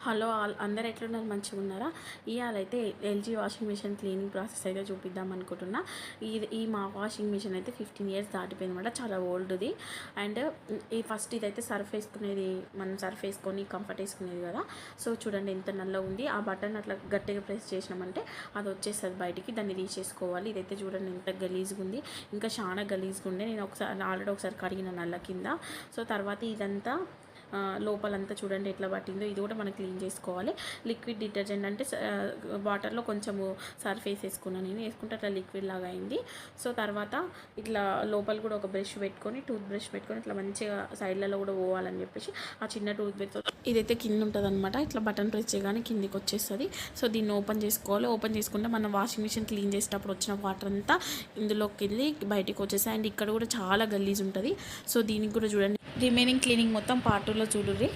Hello all అందరు ఎట్లున్నారు మంచిగా ఉన్నారా? ఇవాళైతే LG washing machine cleaning process అయితే చూపిద్దాం అనుకుంటున్నా. ఈ మా వాషింగ్ మిషన్ అయితే 15 ఇయర్స్ దాటిపోయింది అనమాట, చాలా ఓల్డ్ది. అండ్ ఈ ఫస్ట్ ఇదైతే సర్ఫ్ వేసుకునేది, మనం సర్ఫ్ వేసుకొని కంఫర్ట్ వేసుకునేది కదా. సో చూడండి ఎంత నల్లగా ఉంది. ఆ బటన్ అట్లా గట్టిగా ప్రెస్ చేసినామంటే అది వచ్చేస్తుంది బయటికి, దాన్ని తీసేసుకోవాలి. ఇదైతే చూడండి ఎంత గలీజ్గా ఉంది, ఇంకా చాలా గలీజ్గా ఉండే. నేను ఆల్రెడీ ఒకసారి కడిగిన నల్ల కింద. సో తర్వాత ఇదంతా లోపలంతా చూడండి ఎట్లా పట్టిందో. ఇది కూడా మనం క్లీన్ చేసుకోవాలి. లిక్విడ్ డిటర్జెంట్ అంటే వాటర్లో కొంచెము సర్ఫ్ వేసేసుకున్నాను నేను, వేసుకుంటే అట్లా లిక్విడ్ లాగా అయింది. సో తర్వాత ఇట్లా లోపల కూడా ఒక బ్రష్ పెట్టుకొని, టూత్ బ్రష్ పెట్టుకొని ఇట్లా మంచిగా సైడ్లలో కూడా పోవాలని చెప్పేసి ఆ చిన్న టూత్ బ్రష్ ఇదైతే కింద ఉంటుంది అనమాట. ఇట్లా బటన్ ప్రెస్ చేయగానే కిందికి వచ్చేస్తుంది. సో దీన్ని ఓపెన్ చేసుకోవాలి. ఓపెన్ చేసుకుంటే మనం వాషింగ్ మిషన్ క్లీన్ చేసేటప్పుడు వచ్చిన వాటర్ అంతా ఇందులోకి వెళ్ళి బయటికి వచ్చేసాయి. అండ్ ఇక్కడ కూడా చాలా గలీజ్ ఉంటుంది. సో దీనికి కూడా చూడండి, రిమైనింగ్ క్లీనింగ్ మొత్తం పార్ట్ 2లో చూడుర్రి.